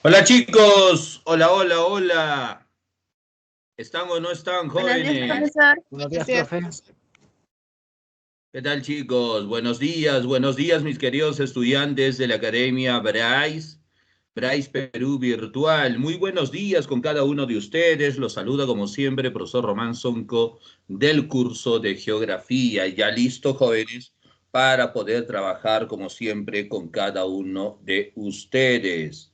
Hola chicos, hola, hola, hola. ¿Están o no están, Buenos días, jóvenes? profesor. Buenos días, profe. ¿Qué tal chicos? Buenos días mis queridos estudiantes de la Academia Bryce Perú Virtual. Muy buenos días con cada uno de ustedes. Los saluda como siempre, profesor Román Sonco del curso de Geografía. Ya listo, jóvenes, para poder trabajar como siempre con cada uno de ustedes.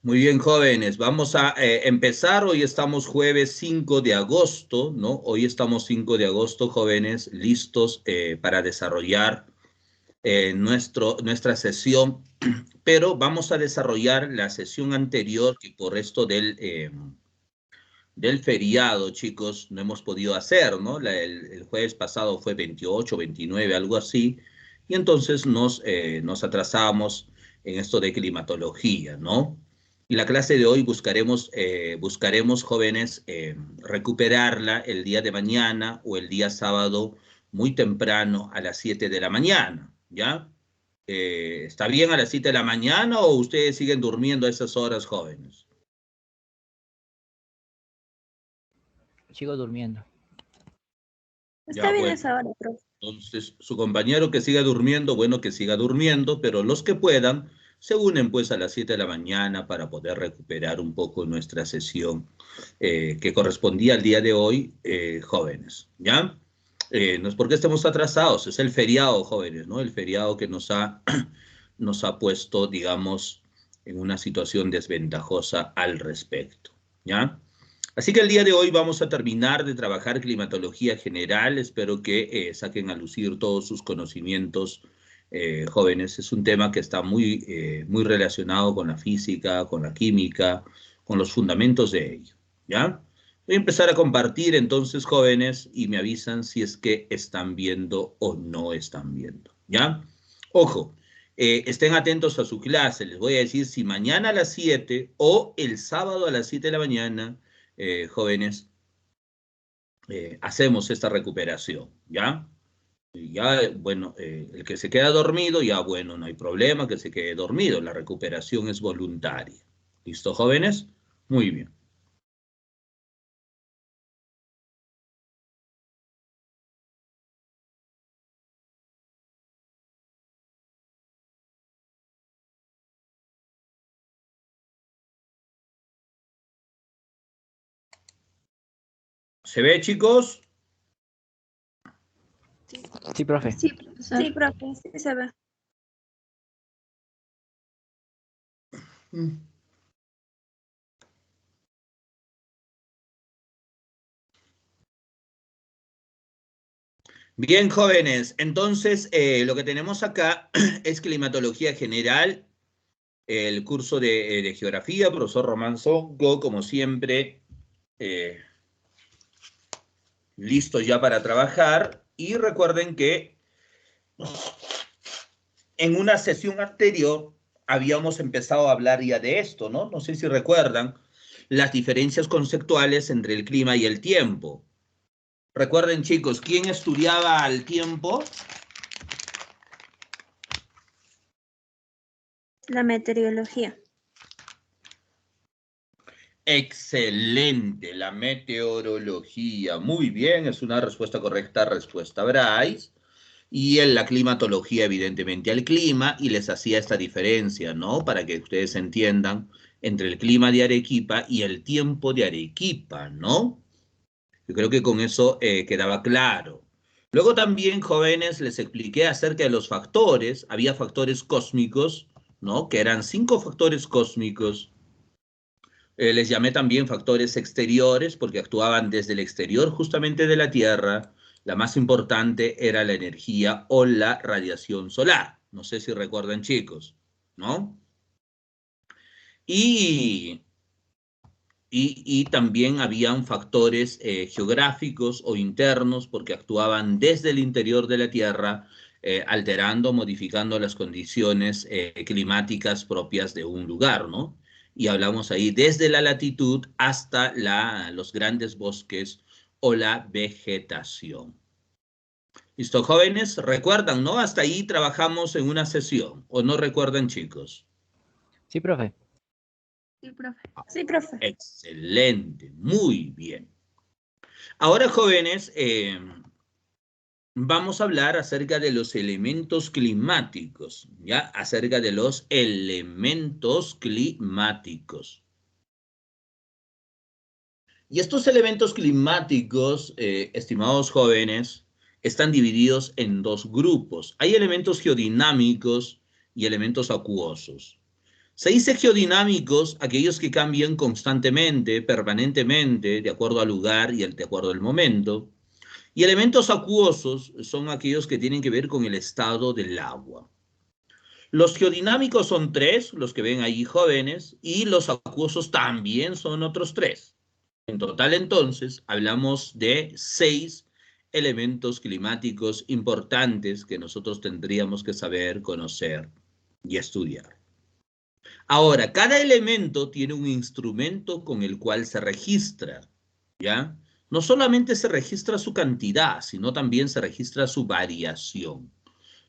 Muy bien, jóvenes, vamos a empezar. Hoy estamos jueves 5 de agosto, ¿no? Hoy estamos 5 de agosto, jóvenes, listos para desarrollar nuestra sesión, pero vamos a desarrollar la sesión anterior que por esto del feriado, chicos, no hemos podido hacer, ¿no? El jueves pasado fue 28, 29, algo así, y entonces nos atrasamos en esto de climatología, ¿no? Y la clase de hoy buscaremos jóvenes, recuperarla el día de mañana o el día sábado muy temprano a las 7 de la mañana, ¿ya? ¿Está bien a las 7 de la mañana o ustedes siguen durmiendo a esas horas, jóvenes? Sigo durmiendo. Está Ya, bien bueno. esa hora, profe. Entonces, su compañero que siga durmiendo, bueno, que siga durmiendo, pero los que puedan se unen pues a las 7 de la mañana para poder recuperar un poco nuestra sesión que correspondía al día de hoy, jóvenes, ¿ya? No es porque estemos atrasados, es el feriado, jóvenes, ¿no? El feriado que nos ha puesto, digamos, en una situación desventajosa al respecto, ¿ya? Así que el día de hoy vamos a terminar de trabajar climatología general. Espero que saquen a lucir todos sus conocimientos, jóvenes. Es un tema que está muy relacionado con la física, con la química, con los fundamentos de ello. ¿Ya? Voy a empezar a compartir entonces, jóvenes, y me avisan si es que están viendo o no están viendo. ¿Ya? Ojo, estén atentos a su clase. Les voy a decir si mañana a las 7 o el sábado a las 7 de la mañana, jóvenes, hacemos esta recuperación, ¿ya? Y ya, bueno, el que se queda dormido, ya, bueno, no hay problema que se quede dormido, la recuperación es voluntaria. ¿Listo, jóvenes? Muy bien. ¿Se ve, chicos? Sí, profe. Sí, profesor. Sí, profe, sí se ve. Bien, jóvenes, entonces lo que tenemos acá es climatología general, el curso de geografía, profesor Román Sonco, como siempre, listos ya para trabajar. Y recuerden que en una sesión anterior habíamos empezado a hablar ya de esto, ¿no? No sé si recuerdan las diferencias conceptuales entre el clima y el tiempo. Recuerden, chicos, ¿quién estudiaba al tiempo? La meteorología. Excelente, la meteorología. Muy bien, es una respuesta correcta, respuesta Bryce. Y en la climatología, evidentemente, al clima, y les hacía esta diferencia, ¿no? Para que ustedes entiendan entre el clima de Arequipa y el tiempo de Arequipa, ¿no? Yo creo que con eso quedaba claro. Luego también, jóvenes, les expliqué acerca de los factores. Había factores cósmicos, ¿no? Que eran 5 factores cósmicos. Les llamé también factores exteriores porque actuaban desde el exterior justamente de la Tierra. La más importante era la energía o la radiación solar. No sé si recuerdan, chicos, ¿no? Y, y también habían factores geográficos o internos porque actuaban desde el interior de la Tierra, alterando, modificando las condiciones climáticas propias de un lugar, ¿no? Y hablamos ahí desde la latitud hasta los grandes bosques o la vegetación. ¿Listo, jóvenes? ¿Recuerdan, no? Hasta ahí trabajamos en una sesión, ¿o no recuerdan, chicos? Sí, profe. Sí, profe. Sí, profe. Excelente, muy bien. Ahora, jóvenes, vamos a hablar acerca de los elementos climáticos, ¿ya? Acerca de los elementos climáticos. Y estos elementos climáticos, estimados jóvenes, están divididos en dos grupos. Hay elementos geodinámicos y elementos acuosos. Se dice geodinámicos aquellos que cambian constantemente, permanentemente, de acuerdo al lugar y de acuerdo al momento. Y elementos acuosos son aquellos que tienen que ver con el estado del agua. Los geodinámicos son tres, los que ven ahí jóvenes, y los acuosos también son otros tres. En total, entonces, hablamos de 6 elementos climáticos importantes que nosotros tendríamos que saber, conocer y estudiar. Ahora, cada elemento tiene un instrumento con el cual se registra, ¿ya? No solamente se registra su cantidad, sino también se registra su variación.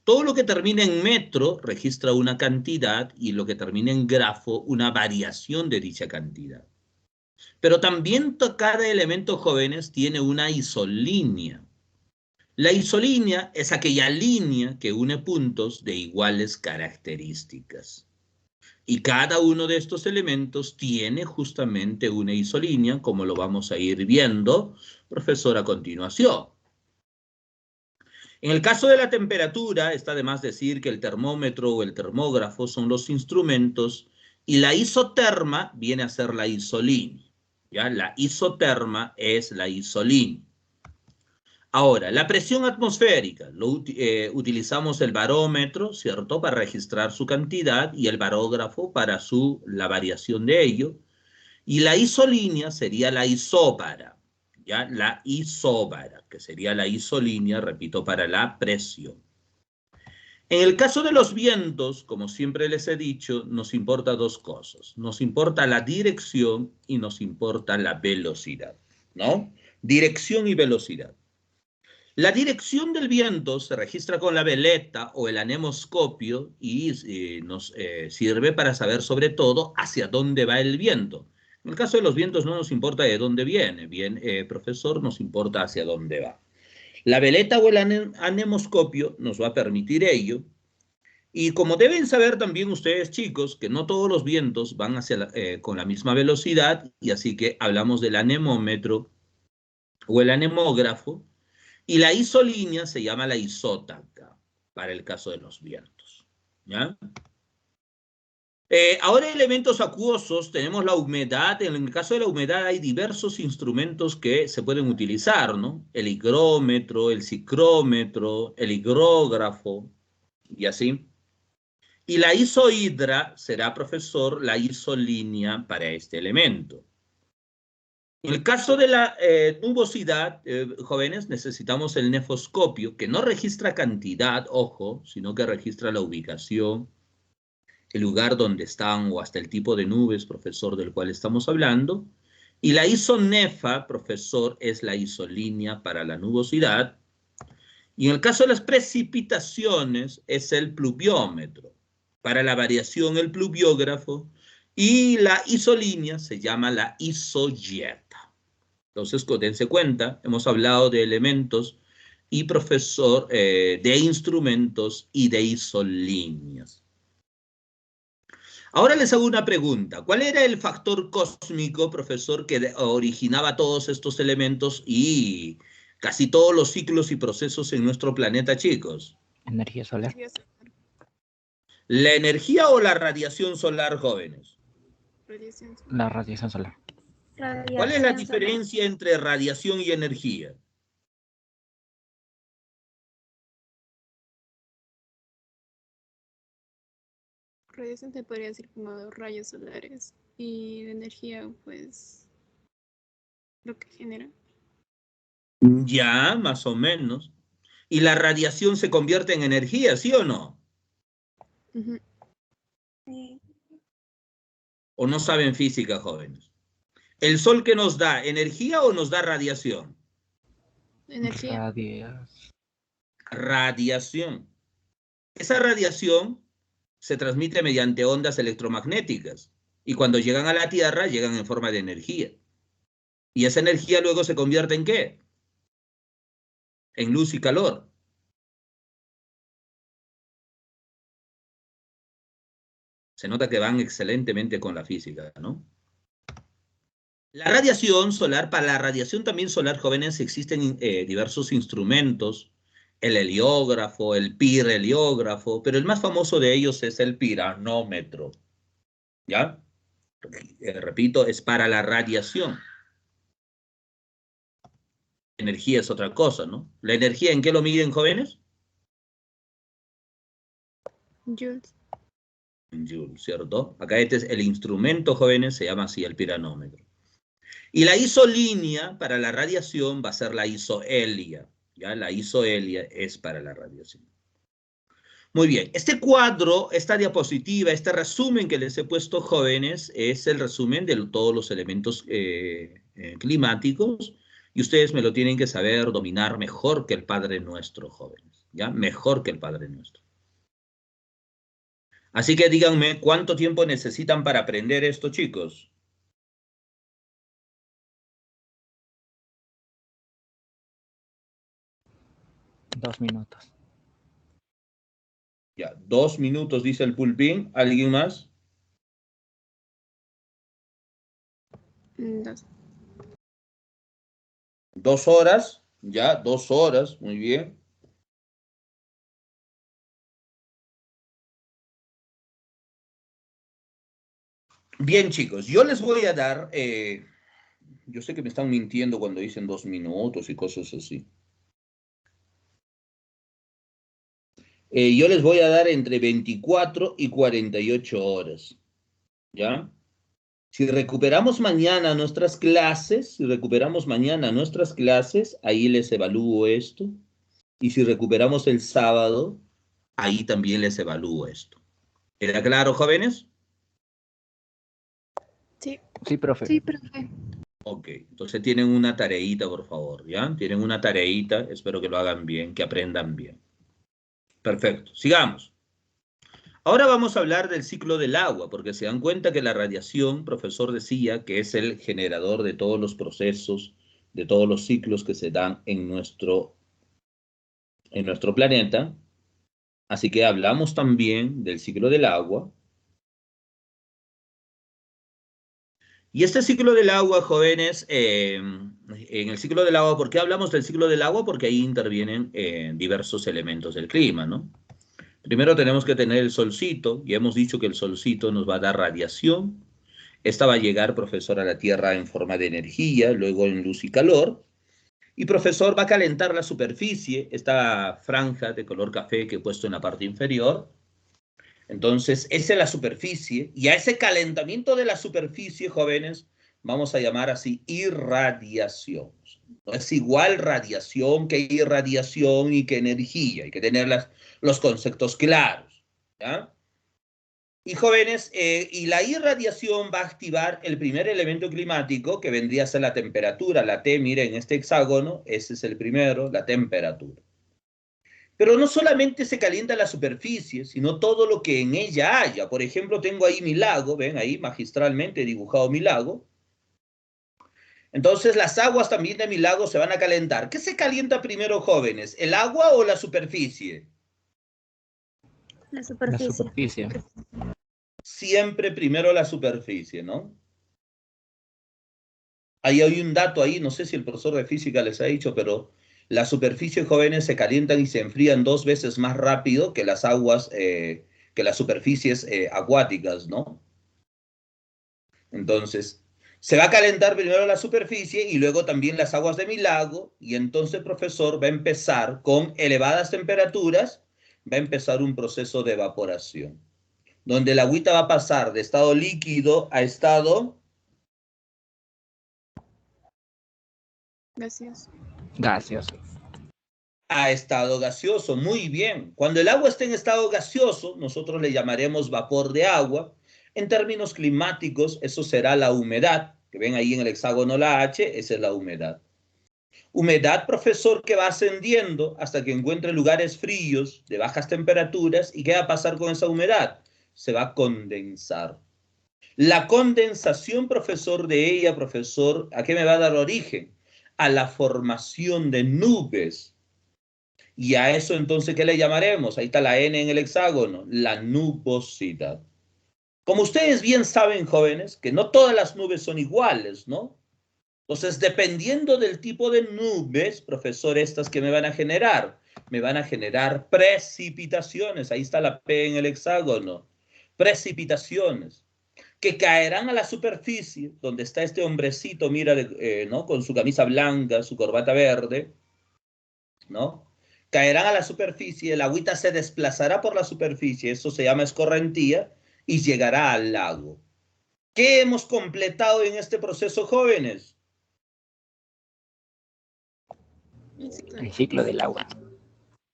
Todo lo que termina en metro registra una cantidad y lo que termina en grafo una variación de dicha cantidad. Pero también cada elemento, jóvenes, tiene una isolínea. La isolínea es aquella línea que une puntos de iguales características. Y cada uno de estos elementos tiene justamente una isolínea, como lo vamos a ir viendo, profesor, a continuación. En el caso de la temperatura, está de más decir que el termómetro o el termógrafo son los instrumentos y la isoterma viene a ser la isolínea. ¿Ya? La isoterma es la isolínea. Ahora, la presión atmosférica. Utilizamos el barómetro, ¿cierto?, para registrar su cantidad y el barógrafo para la variación de ello. Y la isolínea sería la isóbara, ¿ya? La isóbara, que sería la isolínea, repito, para la presión. En el caso de los vientos, como siempre les he dicho, nos importa dos cosas. Nos importa la dirección y nos importa la velocidad, ¿no? Dirección y velocidad. La dirección del viento se registra con la veleta o el anemoscopio y nos sirve para saber sobre todo hacia dónde va el viento. En el caso de los vientos no nos importa de dónde viene, bien, profesor, nos importa hacia dónde va. La veleta o el anemoscopio nos va a permitir ello. Y como deben saber también ustedes, chicos, que no todos los vientos van con la misma velocidad, y así que hablamos del anemómetro o el anemógrafo, y la isolínea se llama la isótaca para el caso de los vientos. ¿Ya? Ahora, elementos acuosos, tenemos la humedad. En el caso de la humedad hay diversos instrumentos que se pueden utilizar, ¿no? El higrómetro, el ciclómetro, el higrógrafo y así. Y la isohidra será, profesor, la isolínea para este elemento. En el caso de la nubosidad, jóvenes, necesitamos el nefoscopio, que no registra cantidad, ojo, sino que registra la ubicación, el lugar donde están o hasta el tipo de nubes, profesor, del cual estamos hablando. Y la isonefa, profesor, es la isolínea para la nubosidad. Y en el caso de las precipitaciones, es el pluviómetro. Para la variación, el pluviógrafo. Y la isolínea se llama la isojet. Entonces, dense cuenta, hemos hablado de elementos y, profesor, de instrumentos y de isolíneas. Ahora les hago una pregunta. ¿Cuál era el factor cósmico, profesor, que originaba todos estos elementos y casi todos los ciclos y procesos en nuestro planeta, chicos? Energía solar. ¿La energía o la radiación solar, jóvenes? La radiación solar. ¿Cuál es la diferencia entre radiación y energía? Radiación te podría decir como rayos solares y la energía, pues, lo que genera. Ya, más o menos. ¿Y la radiación se convierte en energía, sí o no? Sí. ¿O no saben física, jóvenes? ¿El sol qué nos da? ¿Energía o nos da radiación? Energía. Radiación. Esa radiación se transmite mediante ondas electromagnéticas. Y cuando llegan a la Tierra, llegan en forma de energía. Y esa energía luego se convierte ¿en qué? En luz y calor. Se nota que van excelentemente con la física, ¿no? La radiación solar, para la radiación también solar, jóvenes, existen diversos instrumentos, el heliógrafo, el pirheliógrafo, pero el más famoso de ellos es el piranómetro, ¿ya? Repito, es para la radiación. Energía es otra cosa, ¿no? ¿La energía en qué lo miden, jóvenes? Jules. En joules, ¿cierto? Acá este es el instrumento, jóvenes, se llama así el piranómetro. Y la isolínea para la radiación va a ser la isohelia, ¿ya? La isohelia es para la radiación. Muy bien, este cuadro, esta diapositiva, este resumen que les he puesto, jóvenes, es el resumen de todos los elementos climáticos, y ustedes me lo tienen que saber dominar mejor que el Padre Nuestro, jóvenes, ¿ya? Mejor que el Padre Nuestro. Así que díganme, ¿cuánto tiempo necesitan para aprender esto, chicos? Dos minutos. Ya, 2 minutos, dice el pulpín. ¿Alguien más? 2. 2 horas, ya, 2 horas, muy bien. Bien, chicos, yo les voy a dar, yo sé que me están mintiendo cuando dicen 2 minutos y cosas así. Yo les voy a dar entre 24 y 48 horas, ¿ya? Si recuperamos mañana nuestras clases, ahí les evalúo esto. Y si recuperamos el sábado, ahí también les evalúo esto. ¿Queda claro, jóvenes? Sí. Sí, profe. Sí, profe. Ok, entonces tienen una tareita, por favor, ¿ya? Tienen una tareita, espero que lo hagan bien, que aprendan bien. Perfecto, sigamos. Ahora vamos a hablar del ciclo del agua, porque se dan cuenta que la radiación, profesor decía, que es el generador de todos los procesos, de todos los ciclos que se dan en nuestro planeta. Así que hablamos también del ciclo del agua. Y este ciclo del agua, jóvenes, en el ciclo del agua, ¿por qué hablamos del ciclo del agua? Porque ahí intervienen diversos elementos del clima, ¿no? Primero tenemos que tener el solcito, y hemos dicho que el solcito nos va a dar radiación. Esta va a llegar, profesor, a la Tierra en forma de energía, luego en luz y calor. Y, profesor, va a calentar la superficie, esta franja de color café que he puesto en la parte inferior. Entonces, esa es la superficie, y a ese calentamiento de la superficie, jóvenes, vamos a llamar así irradiación. No es igual radiación que irradiación y que energía, hay que tener los conceptos claros, ¿ya? Y jóvenes, y la irradiación va a activar el primer elemento climático, que vendría a ser la temperatura, la T, miren, en este hexágono, ese es el primero, la temperatura. Pero no solamente se calienta la superficie, sino todo lo que en ella haya. Por ejemplo, tengo ahí mi lago, ven ahí magistralmente he dibujado mi lago. Entonces las aguas también de mi lago se van a calentar. ¿Qué se calienta primero, jóvenes? ¿El agua o la superficie? La La superficie. superficie. Siempre primero la superficie, ¿no? Ahí hay un dato ahí, no sé si el profesor de física les ha dicho, pero las superficies, jóvenes, se calientan y se enfrían 2 veces más rápido que las aguas, que las superficies acuáticas, ¿no? Entonces, se va a calentar primero la superficie y luego también las aguas de mi lago, y entonces el profesor va a empezar con elevadas temperaturas, va a empezar un proceso de evaporación, donde el agüita va a pasar de estado líquido a estado Gaseoso. Gaseoso. a estado gaseoso. Muy bien. Cuando el agua esté en estado gaseoso, nosotros le llamaremos vapor de agua. En términos climáticos, eso será la humedad, que ven ahí en el hexágono la H, esa es la humedad. Humedad, profesor, que va ascendiendo hasta que encuentre lugares fríos, de bajas temperaturas. ¿Y qué va a pasar con esa humedad? se va a condensar. La condensación, profesor, de ella, profesor, ¿a qué me va a dar origen? A la formación de nubes. Y a eso entonces, ¿qué le llamaremos? Ahí está la N en el hexágono, la nubosidad. Como ustedes bien saben, jóvenes, que no todas las nubes son iguales, ¿no? Entonces, dependiendo del tipo de nubes, profesor, estas que me van a generar precipitaciones. Ahí está la P en el hexágono. Precipitaciones que caerán a la superficie, donde está este hombrecito, mira, ¿no? Con su camisa blanca, su corbata verde, ¿no? Caerán a la superficie, el agüita se desplazará por la superficie, eso se llama escorrentía, y llegará al lago. ¿Qué hemos completado en este proceso, jóvenes? El ciclo del agua.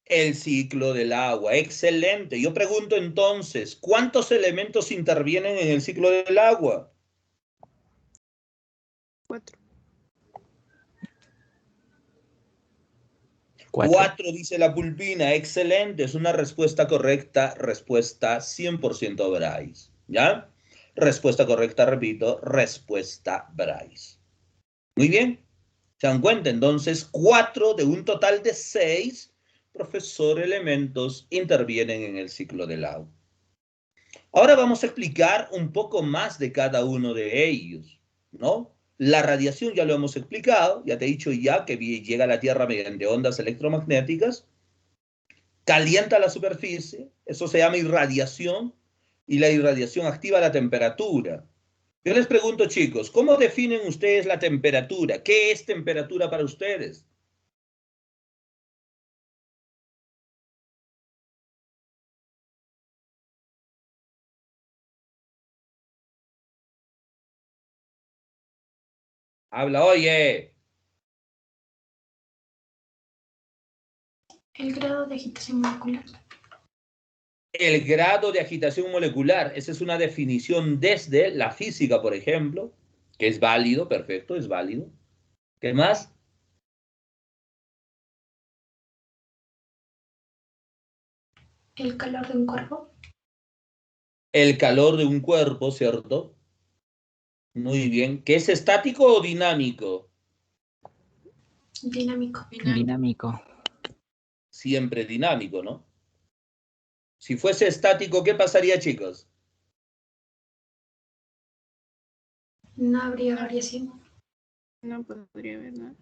El ciclo del agua, excelente. Yo pregunto entonces, ¿cuántos elementos intervienen en el ciclo del agua? 4. 4, dice la pulpina, excelente, es una respuesta correcta, respuesta 100% Bryce, ¿ya? Respuesta correcta, repito, respuesta Bryce. Muy bien, se dan cuenta, entonces 4 de un total de 6, profesor, elementos intervienen en el ciclo del agua. Ahora vamos a explicar un poco más de cada uno de ellos, ¿no? La radiación ya lo hemos explicado, ya te he dicho ya que llega a la Tierra mediante ondas electromagnéticas, calienta la superficie, eso se llama irradiación, y la irradiación activa la temperatura. Yo les pregunto, chicos, ¿cómo definen ustedes la temperatura? ¿Qué es temperatura para ustedes? Habla, oye. El grado de agitación molecular. El grado de agitación molecular, esa es una definición desde la física, por ejemplo, que es válido, perfecto, es válido. ¿Qué más? El calor de un cuerpo. El calor de un cuerpo, ¿cierto? Muy bien. ¿Qué es estático o dinámico? Dinámico. Dinámico. Siempre dinámico, ¿no? Si fuese estático, ¿qué pasaría, chicos? No habría variación. No podría haber nada.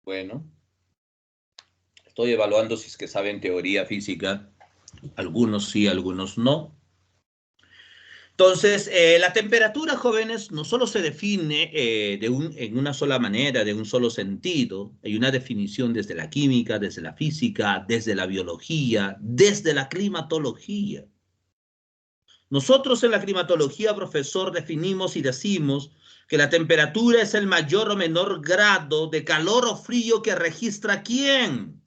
Bueno, estoy evaluando si es que saben teoría física. Algunos sí, algunos no. Entonces, la temperatura, jóvenes, no solo se define en una sola manera, de un solo sentido. Hay una definición desde la química, desde la física, desde la biología, desde la climatología. Nosotros en la climatología, profesor, definimos y decimos que la temperatura es el mayor o menor grado de calor o frío que registra ¿quién?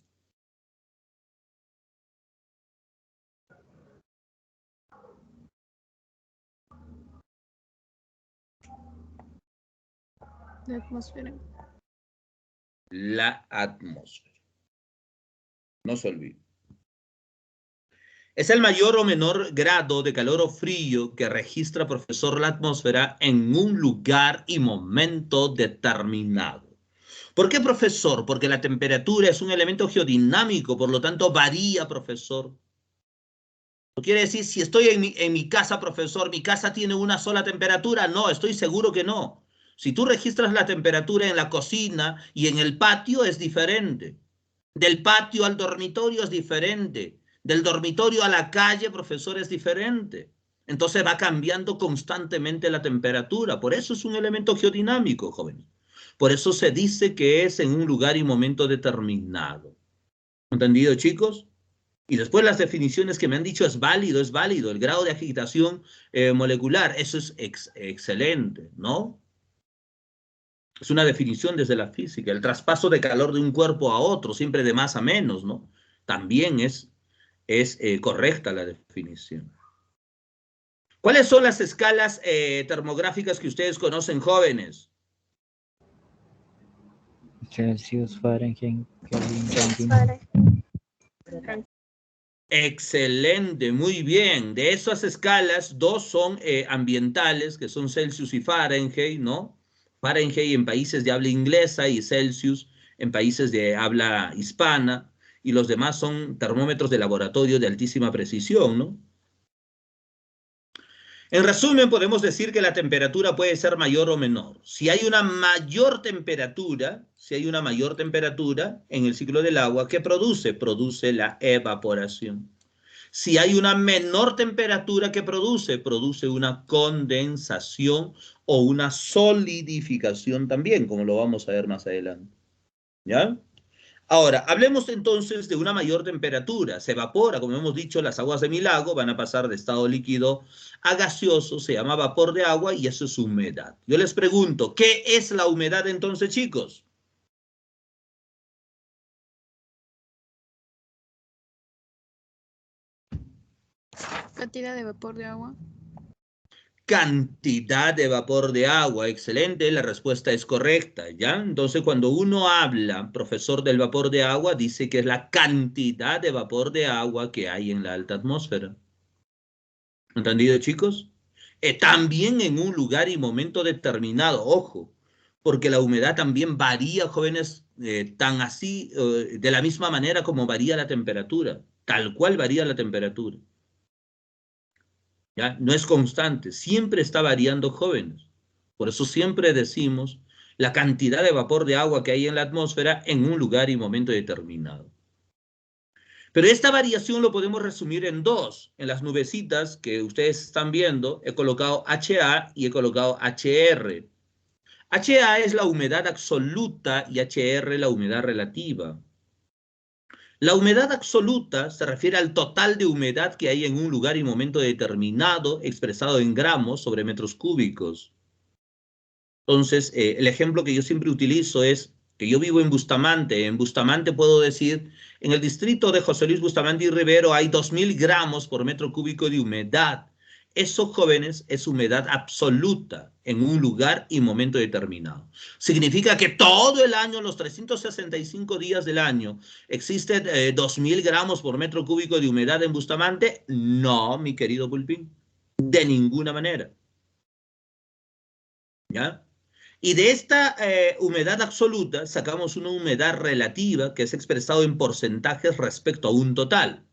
La atmósfera. La atmósfera. No se olvide. Es el mayor o menor grado de calor o frío que registra, profesor, la atmósfera en un lugar y momento determinado. ¿Por qué, profesor? Porque la temperatura es un elemento geodinámico, por lo tanto varía, profesor. ¿No quiere decir si estoy en mi casa, profesor, mi casa tiene una sola temperatura? No, estoy seguro que no. Si tú registras la temperatura en la cocina y en el patio es diferente. Del patio al dormitorio es diferente. Del dormitorio a la calle, profesor, es diferente. Entonces va cambiando constantemente la temperatura. Por eso es un elemento geodinámico, jóvenes. Por eso se dice que es en un lugar y momento determinado. ¿Entendido, chicos? Y después las definiciones que me han dicho es válido. El grado de agitación molecular, eso es excelente, ¿no? Es una definición desde la física. El traspaso de calor de un cuerpo a otro, siempre de más a menos, ¿no? También es correcta la definición. ¿Cuáles son las escalas termográficas que ustedes conocen, jóvenes? Celsius, Fahrenheit, Kelvin, Kelvin. Excelente, muy bien. De esas escalas, dos son ambientales, que son Celsius y Fahrenheit, ¿no? Fahrenheit en países de habla inglesa y Celsius en países de habla hispana, y los demás son termómetros de laboratorio de altísima precisión, ¿no? En resumen, podemos decir que la temperatura puede ser mayor o menor. Si hay una mayor temperatura, en el ciclo del agua, ¿qué produce? Produce la evaporación. Si hay una menor temperatura, ¿qué produce? Produce una condensación o una solidificación también, como lo vamos a ver más adelante. ¿Ya? Ahora, hablemos entonces de una mayor temperatura. Se evapora, como hemos dicho, las aguas de mi lago van a pasar de estado líquido a gaseoso, se llama vapor de agua y eso es humedad. Yo les pregunto, ¿qué es la humedad entonces, chicos? Cantidad de vapor de agua. Cantidad de vapor de agua, excelente, la respuesta es correcta, ¿ya? Entonces, cuando uno habla, profesor, del vapor de agua, dice que es la cantidad de vapor de agua que hay en la alta atmósfera. ¿Entendido, chicos? También en un lugar y momento determinado, ojo, porque la humedad también varía, jóvenes, tan así, de la misma manera como varía la temperatura, tal cual varía la temperatura. ¿Ya? No es constante, siempre está variando, jóvenes. Por eso siempre decimos la cantidad de vapor de agua que hay en la atmósfera en un lugar y momento determinado. Pero esta variación lo podemos resumir en dos. En las nubecitas que ustedes están viendo, he colocado HA y he colocado HR. HA es la humedad absoluta y HR la humedad relativa. La humedad absoluta se refiere al total de humedad que hay en un lugar y momento determinado, expresado en gramos sobre metros cúbicos. Entonces, el ejemplo que yo siempre utilizo es que yo vivo en Bustamante. En Bustamante puedo decir, en el distrito de José Luis Bustamante y Rivero hay 2.000 gramos por metro cúbico de humedad. Eso, jóvenes, es humedad absoluta en un lugar y momento determinado. Significa que todo el año, los 365 días del año, ¿existe 2.000 gramos por metro cúbico de humedad en Bustamante? No, mi querido Pulpín, de ninguna manera. ¿Ya? Y de esta humedad absoluta sacamos una humedad relativa que es expresado en porcentajes respecto a un total.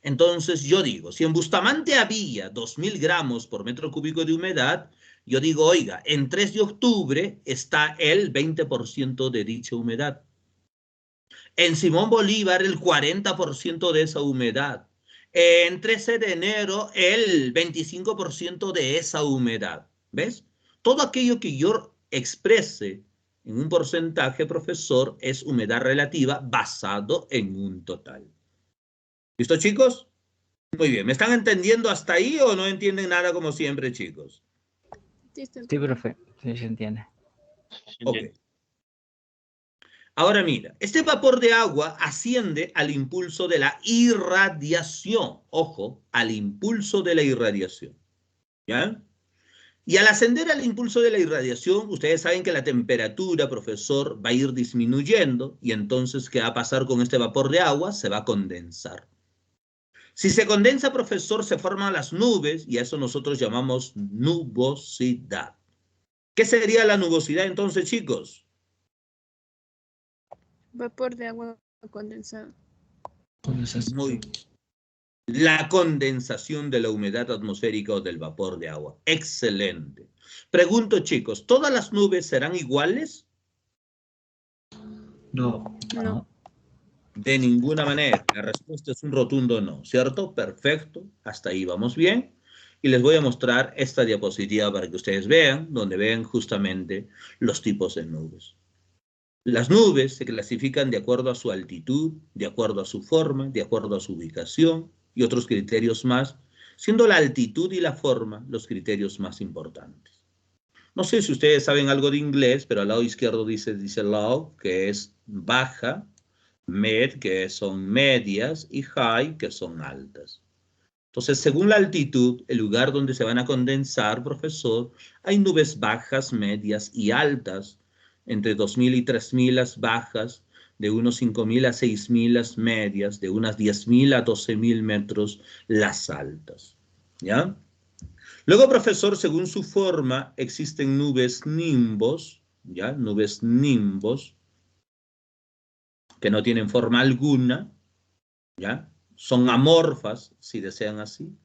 Entonces yo digo, si en Bustamante había 2.000 gramos por metro cúbico de humedad, yo digo, oiga, en 3 de octubre está el 20% de dicha humedad. En Simón Bolívar el 40% de esa humedad. En 13 de enero el 25% de esa humedad. ¿Ves? Todo aquello que yo exprese en un porcentaje, profesor, es humedad relativa basado en un total. ¿Listo, chicos? Muy bien. ¿Me están entendiendo hasta ahí o no entienden nada como siempre, chicos? Sí, profe. Sí, se entiende. Ok. Ahora mira, este vapor de agua asciende al impulso de la irradiación. Ojo, al impulso de la irradiación. ¿Ya? Y al ascender al impulso de la irradiación, ustedes saben que la temperatura, profesor, va a ir disminuyendo y entonces, ¿qué va a pasar con este vapor de agua? Se va a condensar. Si se condensa, profesor, se forman las nubes y a eso nosotros llamamos nubosidad. ¿Qué sería la nubosidad entonces, chicos? Vapor de agua condensado. Muy bien. La condensación de la humedad atmosférica o del vapor de agua. Excelente. Pregunto, chicos, ¿todas las nubes serán iguales? No. No. De ninguna manera. La respuesta es un rotundo no, ¿cierto? Perfecto. Hasta ahí vamos bien. Y les voy a mostrar esta diapositiva para que ustedes vean, donde vean justamente los tipos de nubes. Las nubes se clasifican de acuerdo a su altitud, de acuerdo a su forma, de acuerdo a su ubicación y otros criterios más, siendo la altitud y la forma los criterios más importantes. No sé si ustedes saben algo de inglés, pero al lado izquierdo dice low, que es baja, med, que son medias, y high, que son altas. Entonces, según la altitud, el lugar donde se van a condensar, profesor, hay nubes bajas, medias y altas. entre 2.000 y 3.000 las bajas, de unos 5.000 a 6.000 las medias, de unas 10.000 a 12.000 metros las altas. ¿Ya? Luego, profesor, según su forma, existen nubes nimbos, ¿ya? Nubes nimbos, que no tienen forma alguna, ¿ya? Son amorfas, si desean así.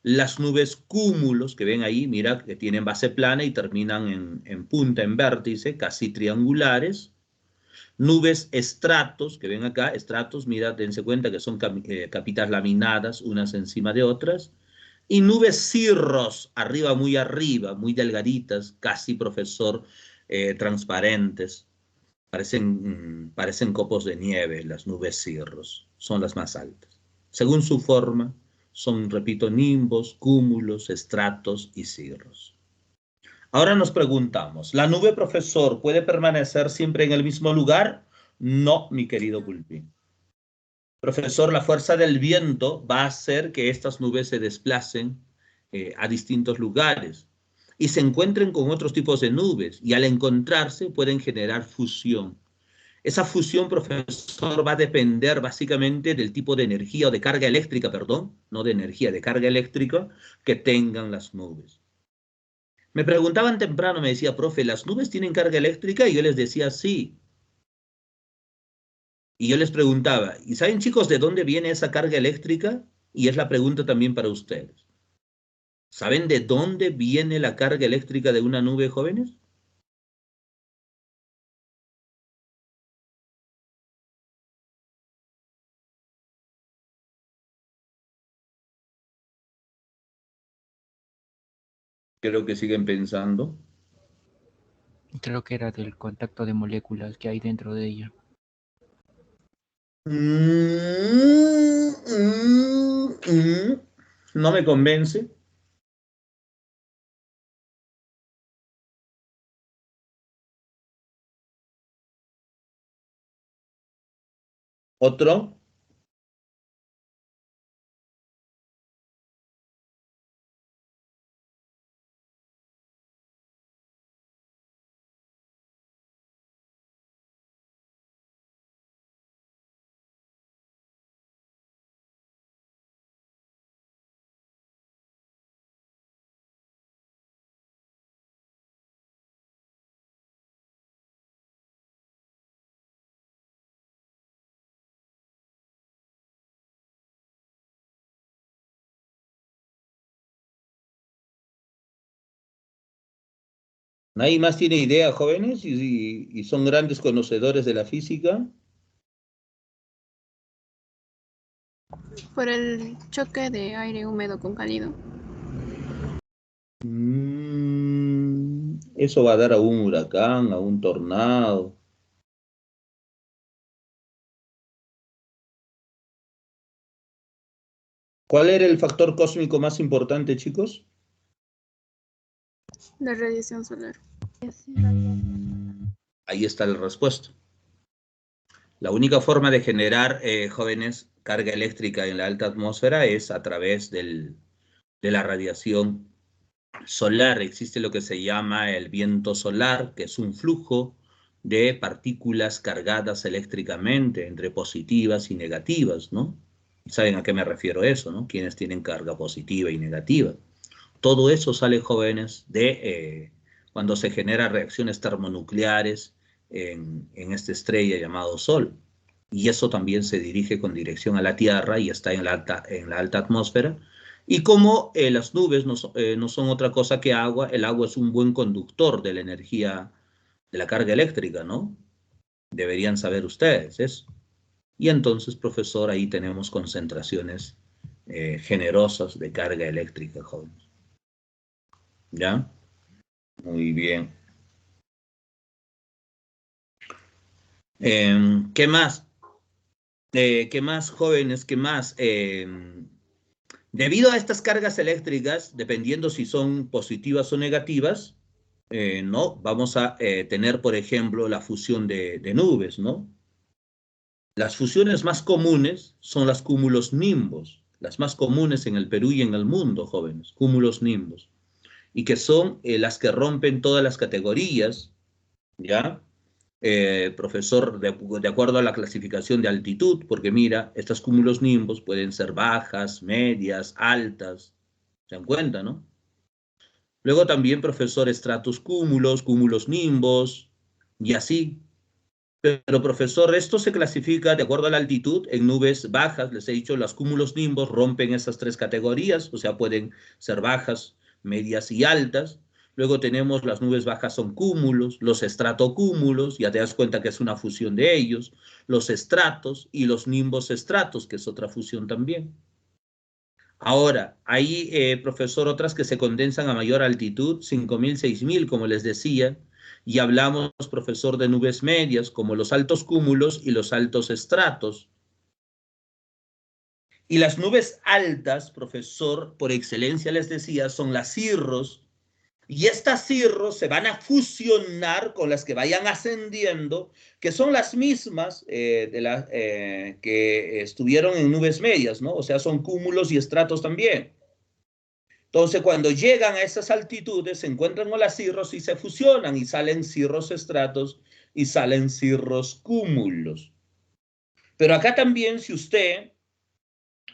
Las nubes cúmulos, que ven ahí, mira, que tienen base plana y terminan en punta, en vértice, casi triangulares. Nubes estratos, que ven acá, estratos, mira, dense cuenta que son capitas laminadas, unas encima de otras. Y nubes cirros, arriba, muy delgaditas, casi, profesor, transparentes. Parecen copos de nieve, las nubes cirros, son las más altas. Según su forma, son, repito, nimbos, cúmulos, estratos y cirros. Ahora nos preguntamos, ¿la nube, profesor, puede permanecer siempre en el mismo lugar? No, mi querido Pulpín. Profesor, la fuerza del viento va a hacer que estas nubes se desplacen a distintos lugares y se encuentren con otros tipos de nubes, y al encontrarse pueden generar fusión. Esa fusión, profesor, va a depender básicamente del tipo de energía o de carga eléctrica, perdón, no de energía, de carga eléctrica que tengan las nubes. Me preguntaban temprano, me decía, profe, ¿las nubes tienen carga eléctrica? Y yo les decía, sí. Y yo les preguntaba, ¿y saben, chicos, de dónde viene esa carga eléctrica? Y es la pregunta también para ustedes. ¿Saben de dónde viene la carga eléctrica de una nube, jóvenes? Creo que siguen pensando. Creo que era del contacto de moléculas que hay dentro de ella. No me convence. ¿Otro? ¿Nadie más tiene idea, jóvenes? ¿Y son grandes conocedores de la física? Por el choque de aire húmedo con cálido. Eso va a dar a un huracán, a un tornado. ¿Cuál era el factor cósmico más importante, chicos? La radiación solar. Ahí está la respuesta. La única forma de generar, jóvenes, carga eléctrica en la alta atmósfera es a través de la radiación solar. Existe lo que se llama el viento solar, que es un flujo de partículas cargadas eléctricamente entre positivas y negativas, ¿no? ¿Saben a qué me refiero eso, no? Quienes tienen carga positiva y negativa. Todo eso sale, jóvenes, de cuando se generan reacciones termonucleares en esta estrella llamado Sol. Y eso también se dirige con dirección a la Tierra y está en la alta atmósfera. Y como las nubes no son otra cosa que agua, el agua es un buen conductor de la energía, de la carga eléctrica, ¿no? Deberían saber ustedes eso. Y entonces, profesor, ahí tenemos concentraciones generosas de carga eléctrica, jóvenes. ¿Ya? Muy bien. ¿Qué más? ¿Qué más, jóvenes? ¿Qué más? Debido a estas cargas eléctricas, dependiendo si son positivas o negativas, ¿no? Vamos a tener, por ejemplo, la fusión de nubes, ¿no? Las fusiones más comunes son las cúmulos nimbos, las más comunes en el Perú y en el mundo, jóvenes, cúmulos nimbos, y que son las que rompen todas las categorías, ¿ya? profesor, de acuerdo a la clasificación de altitud, porque mira, estos cúmulos nimbos pueden ser bajas, medias, altas, ¿se dan cuenta, no? Luego también, profesor, estratos cúmulos, cúmulos nimbos, y así. Pero, profesor, esto se clasifica de acuerdo a la altitud en nubes bajas. Les he dicho, los cúmulos nimbos rompen esas tres categorías, o sea, pueden ser bajas, medias y altas. Luego tenemos las nubes bajas son cúmulos, los estratocúmulos, ya te das cuenta que es una fusión de ellos, los estratos y los nimbos estratos, que es otra fusión también. Ahora, hay, profesor, otras que se condensan a mayor altitud, 5.000, 6.000, como les decía, y hablamos, profesor, de nubes medias, como los altos cúmulos y los altos estratos. Y las nubes altas, profesor, por excelencia les decía, son las cirros, y estas cirros se van a fusionar con las que vayan ascendiendo, que son las mismas que estuvieron en nubes medias, ¿no? O sea, son cúmulos y estratos también. Entonces, cuando llegan a esas altitudes, se encuentran con las cirros y se fusionan y salen cirros estratos y salen cirros cúmulos. Pero acá también, si usted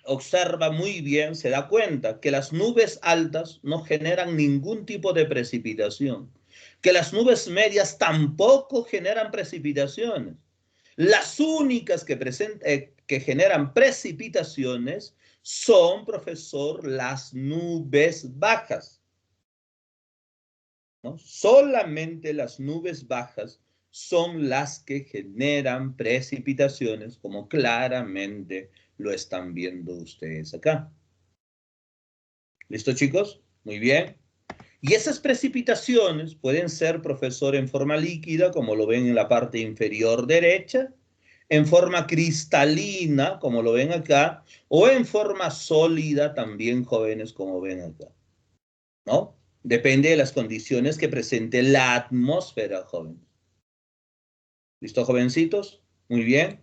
observa muy bien, se da cuenta que las nubes altas no generan ningún tipo de precipitación, que las nubes medias tampoco generan precipitaciones. Las únicas que generan precipitaciones son, profesor, las nubes bajas, ¿no? Solamente las nubes bajas son las que generan precipitaciones, como claramente lo están viendo ustedes acá. ¿Listo, chicos? Muy bien. Y esas precipitaciones pueden ser, profesor, en forma líquida, como lo ven en la parte inferior derecha, en forma cristalina, como lo ven acá, o en forma sólida también, jóvenes, como ven acá, ¿no? Depende de las condiciones que presente la atmósfera, jóvenes. ¿Listo, jovencitos? Muy bien.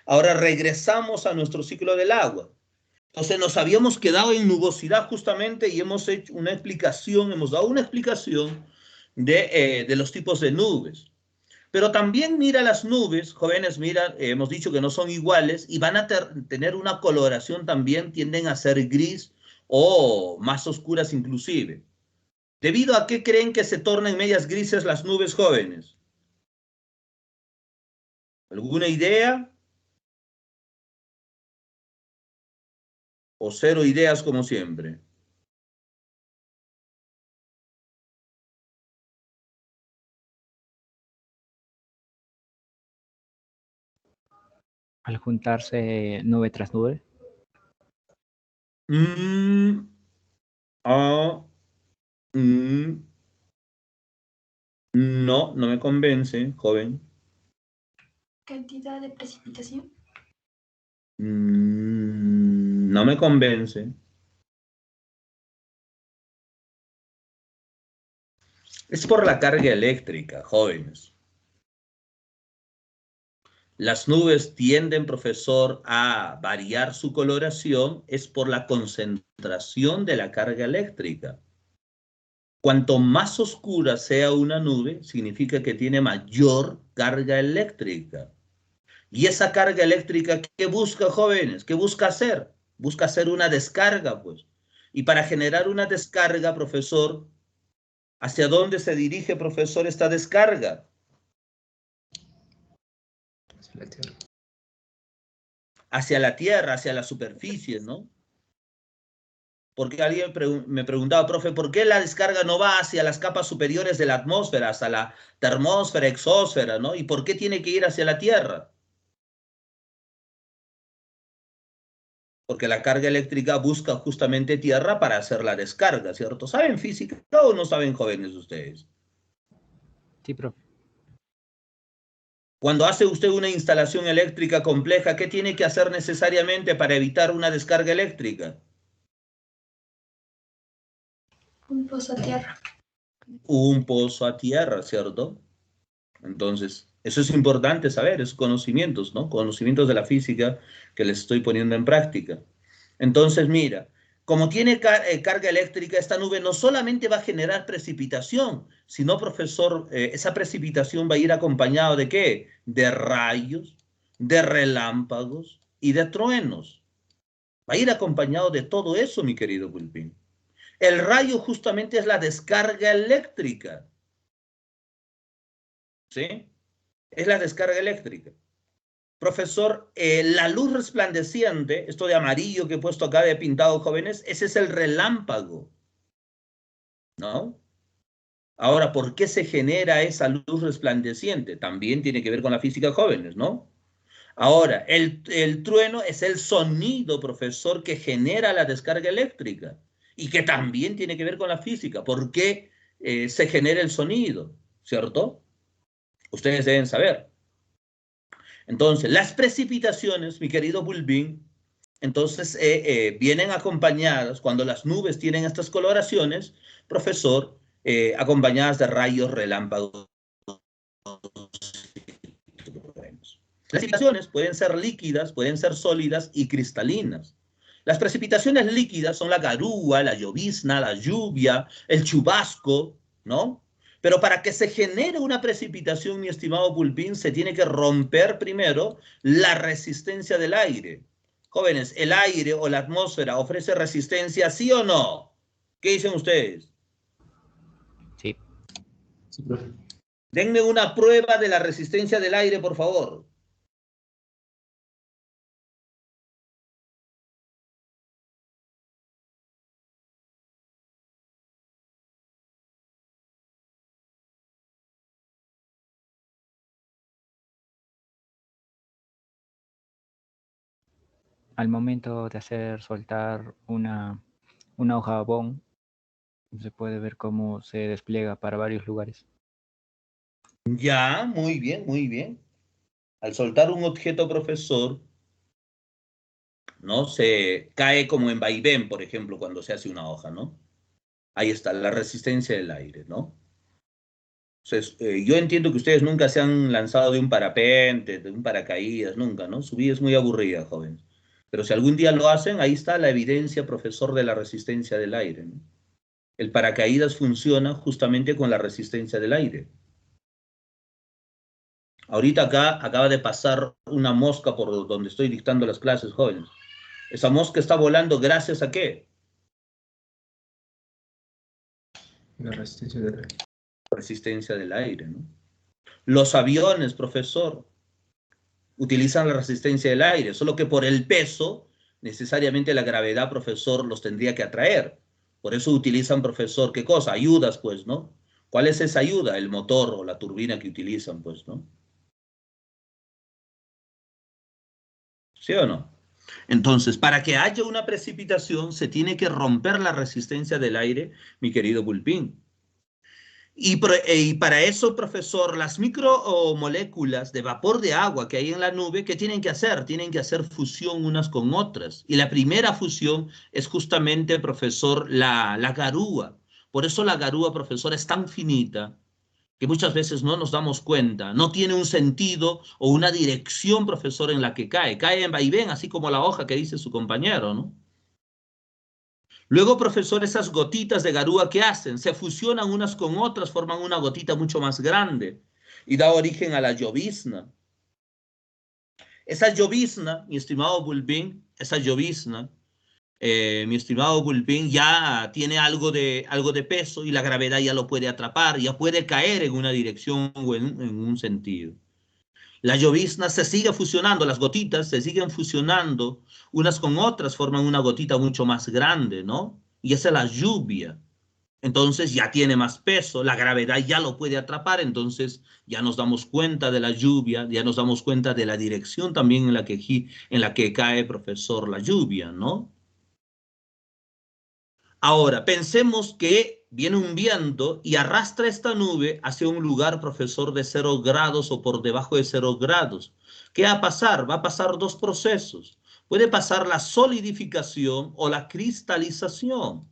Ahora regresamos a nuestro ciclo del agua. Entonces nos habíamos quedado en nubosidad justamente y hemos hecho una explicación, hemos dado una explicación de los tipos de nubes. Pero también mira las nubes, jóvenes, mira, hemos dicho que no son iguales y van a tener una coloración también, tienden a ser gris o más oscuras inclusive. ¿Debido a qué creen que se tornen medias grises las nubes, jóvenes? ¿Alguna idea? ¿O cero ideas como siempre? Al juntarse nube tras nube. No, no me convence, joven. Cantidad de precipitación. No me convence. Es por la carga eléctrica, jóvenes. Las nubes tienden, profesor, a variar su coloración, es por la concentración de la carga eléctrica. Cuanto más oscura sea una nube, significa que tiene mayor carga eléctrica. Y esa carga eléctrica, ¿qué busca, jóvenes? ¿Qué busca hacer? Busca hacer una descarga, pues. Y para generar una descarga, profesor, ¿hacia dónde se dirige, profesor, esta descarga? Hacia la Tierra, hacia la superficie, ¿no? Porque alguien me preguntaba, profe, ¿por qué la descarga no va hacia las capas superiores de la atmósfera, hasta la termósfera, exósfera, ¿no? ¿Y por qué tiene que ir hacia la Tierra? Porque la carga eléctrica busca justamente tierra para hacer la descarga, ¿cierto? ¿Saben física o no saben, jóvenes, ustedes? Sí, profe. Cuando hace usted una instalación eléctrica compleja, ¿qué tiene que hacer necesariamente para evitar una descarga eléctrica? Un pozo a tierra. Un pozo a tierra, ¿cierto? Entonces, eso es importante saber, esos conocimientos, ¿no? Conocimientos de la física que les estoy poniendo en práctica. Entonces, mira, Como tiene carga eléctrica, esta nube no solamente va a generar precipitación, sino, profesor, esa precipitación va a ir acompañado ¿de qué? De rayos, de relámpagos y de truenos. Va a ir acompañado de todo eso, mi querido Pulpín. El rayo justamente es la descarga eléctrica. ¿Sí? Es la descarga eléctrica. Profesor, la luz resplandeciente, esto de amarillo que he puesto acá de pintado, jóvenes, ese es el relámpago, ¿no? Ahora, ¿por qué se genera esa luz resplandeciente? También tiene que ver con la física, jóvenes, ¿no? Ahora, el trueno es el sonido, profesor, que genera la descarga eléctrica y que también tiene que ver con la física. ¿Por qué se genera el sonido? ¿Cierto? Ustedes deben saber. Entonces, las precipitaciones, mi querido Bulbín, entonces vienen acompañadas, cuando las nubes tienen estas coloraciones, profesor, acompañadas de rayos, relámpagos. Las precipitaciones pueden ser líquidas, pueden ser sólidas y cristalinas. Las precipitaciones líquidas son la garúa, la llovizna, la lluvia, el chubasco, ¿no? Pero para que se genere una precipitación, mi estimado Pulpín, se tiene que romper primero la resistencia del aire. Jóvenes, ¿el aire o la atmósfera ofrece resistencia, sí o no? ¿Qué dicen ustedes? Sí. Sí, profe. Denme una prueba de la resistencia del aire, por favor. Al momento de hacer soltar una hoja bond, se puede ver cómo se despliega para varios lugares. Ya, muy bien, muy bien. Al soltar un objeto, profesor, ¿no? Se cae como en vaivén, por ejemplo, cuando se hace una hoja, ¿no? Ahí está, la resistencia del aire, ¿no? Entonces, yo entiendo que ustedes nunca se han lanzado de un parapente, de un paracaídas, nunca, ¿no? Su vida es muy aburrida, jóvenes. Pero si algún día lo hacen, ahí está la evidencia, profesor, de la resistencia del aire, ¿no? El paracaídas funciona justamente con la resistencia del aire. Ahorita acá acaba de pasar una mosca por donde estoy dictando las clases, jóvenes. Esa mosca está volando gracias a ¿qué? La resistencia del aire. Resistencia del aire, ¿no? Los aviones, profesor, utilizan la resistencia del aire, solo que por el peso, necesariamente la gravedad, profesor, los tendría que atraer. Por eso utilizan, profesor, ¿qué cosa? Ayudas, pues, ¿no? ¿Cuál es esa ayuda? El motor o la turbina que utilizan, pues, ¿no? ¿Sí o no? Entonces, para que haya una precipitación, se tiene que romper la resistencia del aire, mi querido Pulpín. Y para eso, profesor, las micromoléculas de vapor de agua que hay en la nube, ¿qué tienen que hacer? Tienen que hacer fusión unas con otras. Y la primera fusión es justamente, profesor, la garúa. Por eso la garúa, profesor, es tan finita que muchas veces no nos damos cuenta. No tiene un sentido o una dirección, profesor, en la que cae. Cae en vaivén, así como la hoja que dice su compañero, ¿no? Luego, profesor, esas gotitas de garúa, ¿qué hacen? Se fusionan unas con otras, forman una gotita mucho más grande y da origen a la llovizna. Esa llovizna, mi estimado Bulbín, esa llovizna, mi estimado Bulbín, ya tiene algo de peso y la gravedad ya lo puede atrapar, ya puede caer en una dirección o en un sentido. La llovizna se sigue fusionando, las gotitas se siguen fusionando unas con otras, forman una gotita mucho más grande, ¿no? Y esa es la lluvia. Entonces ya tiene más peso, la gravedad ya lo puede atrapar, entonces ya nos damos cuenta de la lluvia, ya nos damos cuenta de la dirección también en la que cae, profesor, la lluvia, ¿no? Ahora, pensemos que viene un viento y arrastra esta nube hacia un lugar, profesor, de 0 grados o por debajo de 0 grados. ¿Qué va a pasar? Va a pasar dos procesos. Puede pasar la solidificación o la cristalización.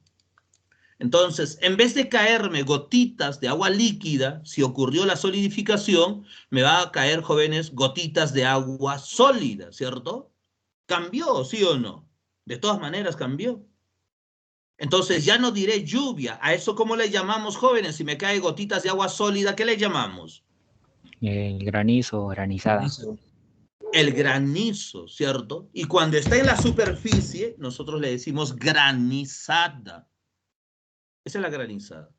Entonces, en vez de caerme gotitas de agua líquida, si ocurrió la solidificación, me va a caer, jóvenes, gotitas de agua sólida, ¿cierto? ¿Cambió, sí o no? De todas maneras cambió. Entonces ya no diré lluvia. ¿A eso cómo le llamamos, jóvenes? Si me cae gotitas de agua sólida, ¿qué le llamamos? El granizo, granizada. Granizo. El granizo, ¿cierto? Y cuando está en la superficie, nosotros le decimos granizada. Esa es la granizada.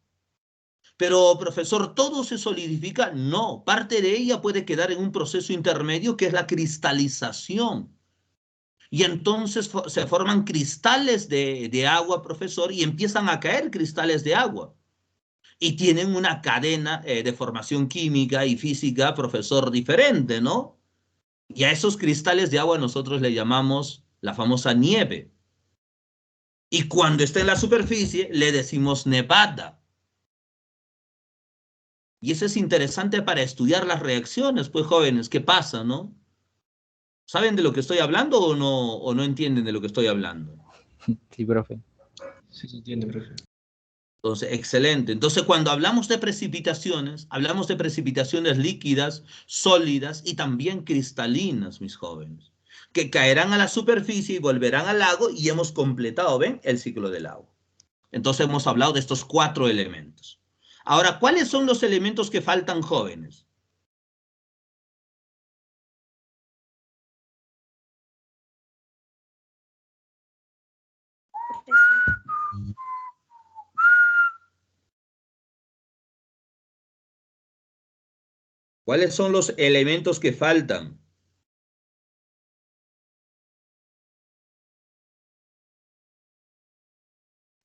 Pero, profesor, ¿todo se solidifica? No, parte de ella puede quedar en un proceso intermedio que es la cristalización. Y entonces se forman cristales de agua, profesor, y empiezan a caer cristales de agua. Y tienen una cadena de formación química y física, profesor, diferente, ¿no? Y a esos cristales de agua nosotros le llamamos la famosa nieve. Y cuando está en la superficie le decimos nevada. Y eso es interesante para estudiar las reacciones, pues jóvenes, ¿qué pasa, no? ¿Saben de lo que estoy hablando o no entienden de lo que estoy hablando? Sí, profe. Sí, se entiende, profe. Entonces, excelente. Entonces, cuando hablamos de precipitaciones líquidas, sólidas y también cristalinas, mis jóvenes, que caerán a la superficie y volverán al lago y hemos completado, ¿ven? El ciclo del agua. Entonces, hemos hablado de estos 4 elementos. Ahora, ¿cuáles son los elementos que faltan, jóvenes? ¿Cuáles son los elementos que faltan?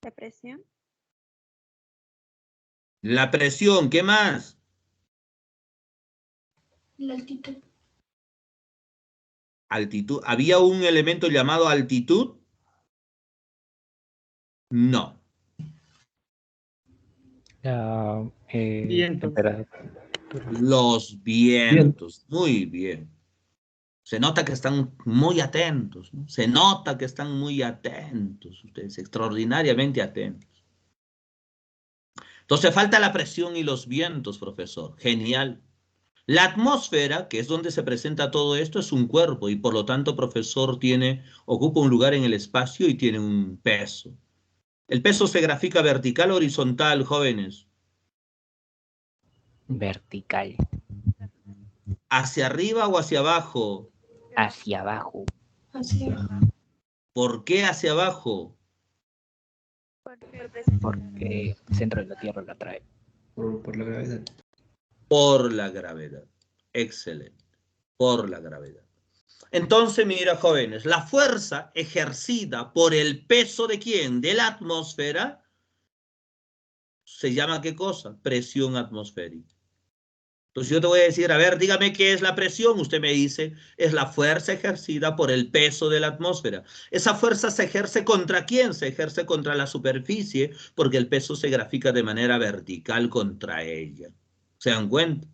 La presión. La presión, ¿qué más? La altitud. Altitud. ¿Había un elemento llamado altitud? No. La Vientos. temperatura. Los vientos. Muy bien. Se nota que están muy atentos, ¿no? Se nota que están muy atentos. Ustedes extraordinariamente atentos. Entonces falta la presión y los vientos, profesor. Genial. La atmósfera, que es donde se presenta todo esto, es un cuerpo y por lo tanto, profesor, ocupa un lugar en el espacio y tiene un peso. ¿El peso se grafica vertical o horizontal, jóvenes? Vertical. ¿Hacia arriba o hacia abajo? Hacia abajo. Hacia abajo. ¿Por qué hacia abajo? Porque el centro de la Tierra la atrae. Por la gravedad. Por la gravedad. Excelente. Por la gravedad. Entonces, mira, jóvenes, la fuerza ejercida por el peso ¿de quién? De la atmósfera. ¿Se llama qué cosa? Presión atmosférica. Entonces yo te voy a decir, a ver, dígame qué es la presión. Usted me dice, es la fuerza ejercida por el peso de la atmósfera. ¿Esa fuerza se ejerce contra quién? Se ejerce contra la superficie porque el peso se grafica de manera vertical contra ella. ¿Se dan cuenta?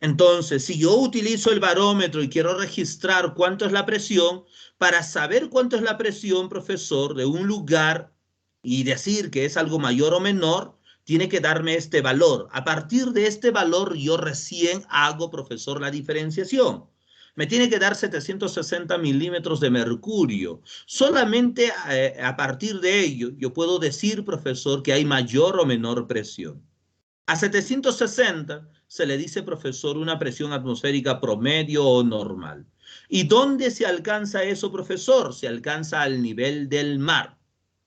Entonces, si yo utilizo el barómetro y quiero registrar cuánto es la presión, para saber cuánto es la presión, profesor, de un lugar y decir que es algo mayor o menor, tiene que darme este valor. A partir de este valor, yo recién hago, profesor, la diferenciación. Me tiene que dar 760 milímetros de mercurio. Solamente a partir de ello, yo puedo decir, profesor, que hay mayor o menor presión. A 760 se le dice, profesor, una presión atmosférica promedio o normal. ¿Y dónde se alcanza eso, profesor? Se alcanza al nivel del mar.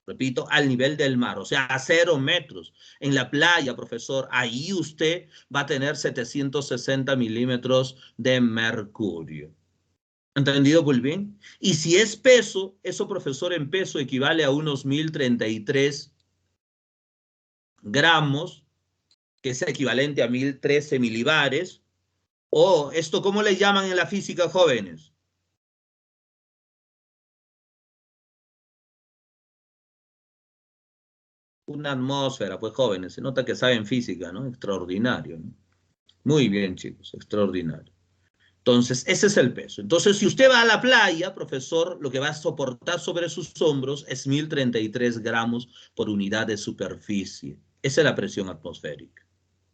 Repito, al nivel del mar, o sea, a 0 metros. En la playa, profesor, ahí usted va a tener 760 milímetros de mercurio. ¿Entendido, Pulvín? Y si es peso, eso, profesor, en peso equivale a unos 1033 gramos, que es equivalente a 1013 milibares. O esto, ¿cómo le llaman en la física, jóvenes? Una atmósfera, pues jóvenes, se nota que saben física, ¿no? Extraordinario, ¿no? Muy bien, chicos, extraordinario. Entonces, ese es el peso. Entonces, si usted va a la playa, profesor, lo que va a soportar sobre sus hombros es 1033 gramos por unidad de superficie. Esa es la presión atmosférica.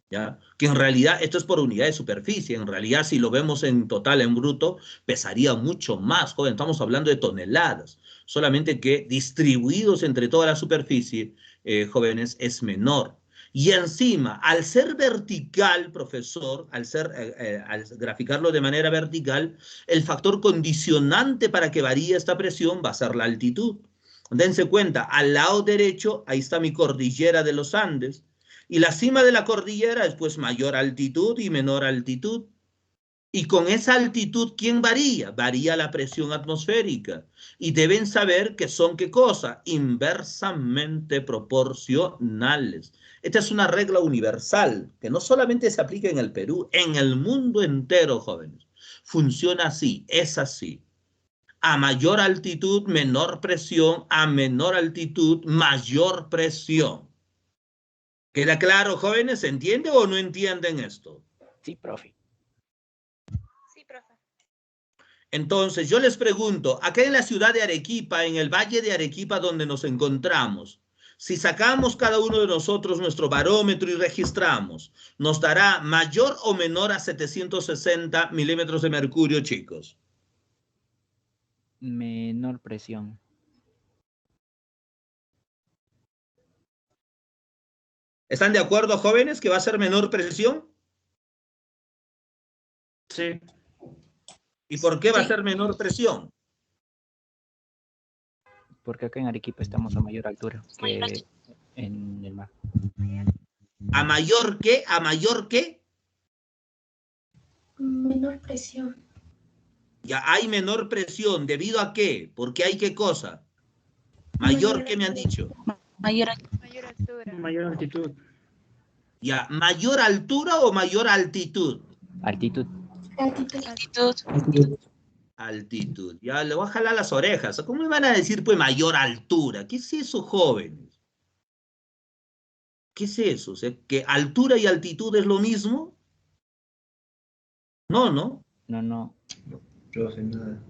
¿ya? Que en realidad esto es por unidad de superficie. En realidad, si lo vemos en total, en bruto, pesaría mucho más, joven. Estamos hablando de toneladas. Solamente que distribuidos entre toda la superficie, jóvenes, es menor. Y encima, al ser vertical, profesor, al graficarlo de manera vertical, el factor condicionante para que varíe esta presión va a ser la altitud. Dense cuenta, al lado derecho, ahí está mi cordillera de los Andes, y la cima de la cordillera es pues mayor altitud y menor altitud. Y con esa altitud, ¿quién varía? Varía la presión atmosférica. Y deben saber que son, ¿qué cosa? Inversamente proporcionales. Esta es una regla universal, que no solamente se aplica en el Perú, en el mundo entero, jóvenes. Funciona así, es así. A mayor altitud, menor presión, a menor altitud, mayor presión. ¿Queda claro, jóvenes? ¿Se entiende o no entienden esto? Sí, profe. Sí, profe. Entonces, yo les pregunto, acá en la ciudad de Arequipa, en el valle de Arequipa donde nos encontramos, si sacamos cada uno de nosotros nuestro barómetro y registramos, ¿nos dará mayor o menor a 760 milímetros de mercurio, chicos? Menor presión. ¿Están de acuerdo, jóvenes, que va a ser menor presión? Sí. ¿Y por qué va a ser menor presión? Porque acá en Arequipa estamos a mayor altura que en el mar. ¿A mayor qué? ¿A mayor qué? Menor presión. Ya hay menor presión. ¿Debido a qué? ¿Porque hay qué cosa? ¿Mayor qué me han dicho? Mayor altura. Mayor altitud. Ya, ¿mayor altura o mayor altitud? Altitud. altitud. Altitud. Ya, le voy a jalar las orejas. ¿Cómo me van a decir, pues, mayor altura? ¿Qué es eso, jóvenes? ¿Qué es eso? O sea, ¿que altura y altitud es lo mismo? No, ¿no? No. Profe, nada.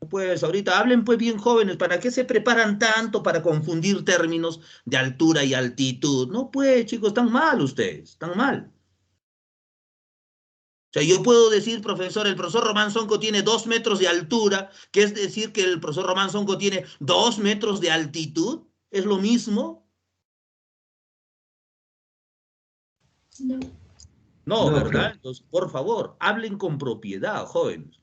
Pues ahorita hablen pues bien jóvenes, ¿para qué se preparan tanto para confundir términos de altura y altitud? No pues chicos, están mal ustedes, están mal. O sea, yo puedo decir, profesor, el profesor Román Sonco tiene 2 metros de altura, que es decir que el profesor Román Sonco tiene 2 metros de altitud, ¿es lo mismo? No. No, No, ¿verdad? profe. Entonces, por favor, hablen con propiedad, jóvenes.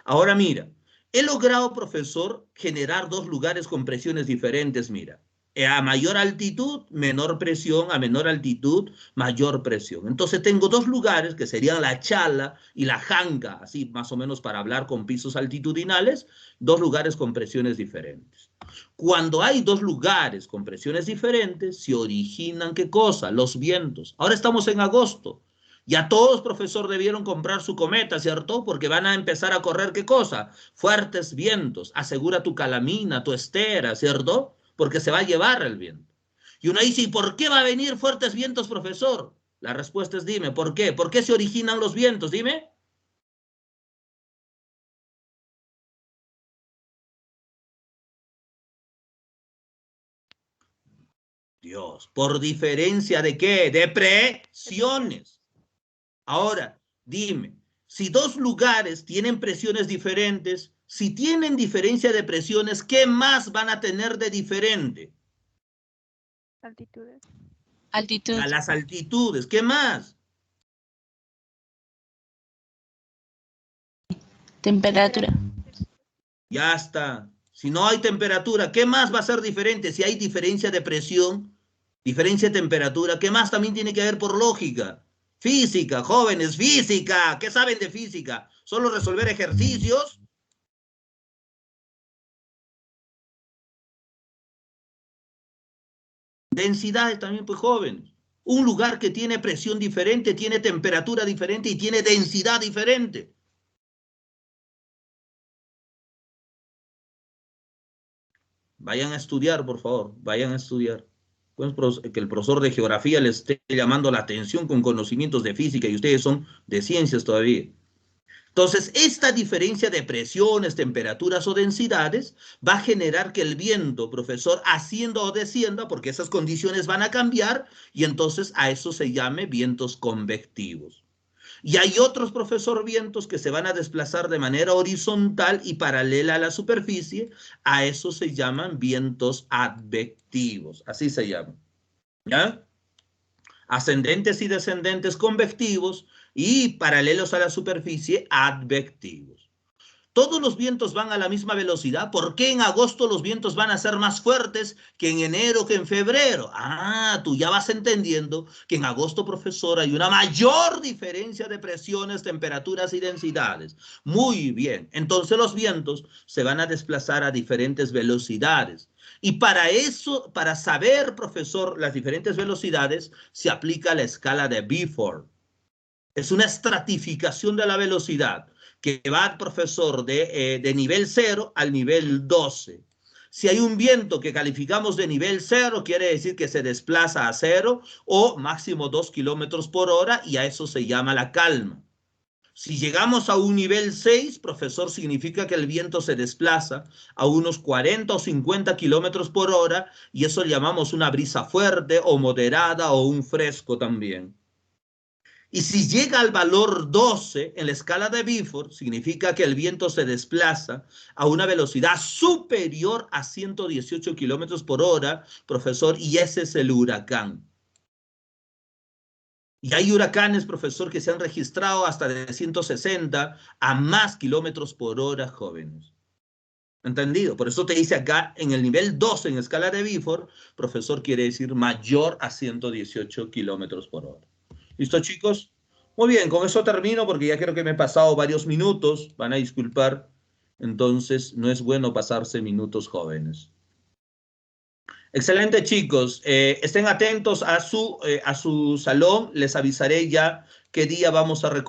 Ahora mira, he logrado, profesor, generar 2 lugares con presiones diferentes, mira. A mayor altitud, menor presión, a menor altitud, mayor presión. Entonces tengo 2 lugares que serían la Chala y la Janca, así más o menos para hablar con pisos altitudinales, 2 lugares con presiones diferentes. Cuando hay 2 lugares con presiones diferentes, se originan, ¿qué cosa? Los vientos. Ahora estamos en agosto. Ya todos, profesor, debieron comprar su cometa, ¿cierto? Porque van a empezar a correr, ¿qué cosa? Fuertes vientos. Asegura tu calamina, tu estera, ¿cierto? Porque se va a llevar el viento. Y uno dice, ¿y por qué va a venir fuertes vientos, profesor? La respuesta es, dime, ¿por qué? ¿Por qué se originan los vientos? Dime. Dios, ¿por diferencia de qué? De presiones. Ahora, dime, si 2 lugares tienen presiones diferentes, si tienen diferencia de presiones, ¿qué más van a tener de diferente? Altitudes. Altitud. A las altitudes, ¿qué más? Temperatura. Ya está. Si no hay temperatura, ¿qué más va a ser diferente? Si hay diferencia de presión, diferencia de temperatura, ¿qué más también tiene que haber por lógica? Física, jóvenes, física. ¿Qué saben de física? ¿Solo resolver ejercicios? Densidades también, pues, jóvenes. Un lugar que tiene presión diferente, tiene temperatura diferente y tiene densidad diferente. Vayan a estudiar, por favor, vayan a estudiar. Pues que el profesor de geografía les esté llamando la atención con conocimientos de física y ustedes son de ciencias todavía. Entonces, esta diferencia de presiones, temperaturas o densidades va a generar que el viento, profesor, ascienda o descienda, porque esas condiciones van a cambiar, y entonces a eso se llame vientos convectivos. Y hay otros, profesor, vientos que se van a desplazar de manera horizontal y paralela a la superficie, a eso se llaman vientos advectivos, así se llaman, ¿ya? Ascendentes y descendentes convectivos y paralelos a la superficie advectivos. Todos los vientos van a la misma velocidad. ¿Por qué en agosto los vientos van a ser más fuertes que en enero, que en febrero? Ah, tú ya vas entendiendo que en agosto, profesor, hay una mayor diferencia de presiones, temperaturas y densidades. Muy bien. Entonces los vientos se van a desplazar a diferentes velocidades. Y para eso, para saber, profesor, las diferentes velocidades, se aplica la escala de Beaufort. Es una estratificación de la velocidad que va, profesor, de nivel 0 al nivel 12. Si hay un viento que calificamos de nivel 0, quiere decir que se desplaza a 0 o máximo 2 kilómetros por hora, y a eso se llama la calma. Si llegamos a un nivel 6, profesor, significa que el viento se desplaza a unos 40 o 50 kilómetros por hora, y eso llamamos una brisa fuerte o moderada o un fresco también. Y si llega al valor 12 en la escala de Beaufort, significa que el viento se desplaza a una velocidad superior a 118 kilómetros por hora, profesor, y ese es el huracán. Y hay huracanes, profesor, que se han registrado hasta de 160 a más kilómetros por hora, jóvenes. ¿Entendido? Por eso te dice acá, en el nivel 12 en escala de Beaufort, profesor, quiere decir mayor a 118 kilómetros por hora. ¿Listo, chicos? Muy bien, con eso termino porque ya creo que me he pasado varios minutos. Van a disculpar. Entonces, no es bueno pasarse minutos, jóvenes. Excelente, chicos. Estén atentos a su salón. Les avisaré ya qué día vamos a recuperar.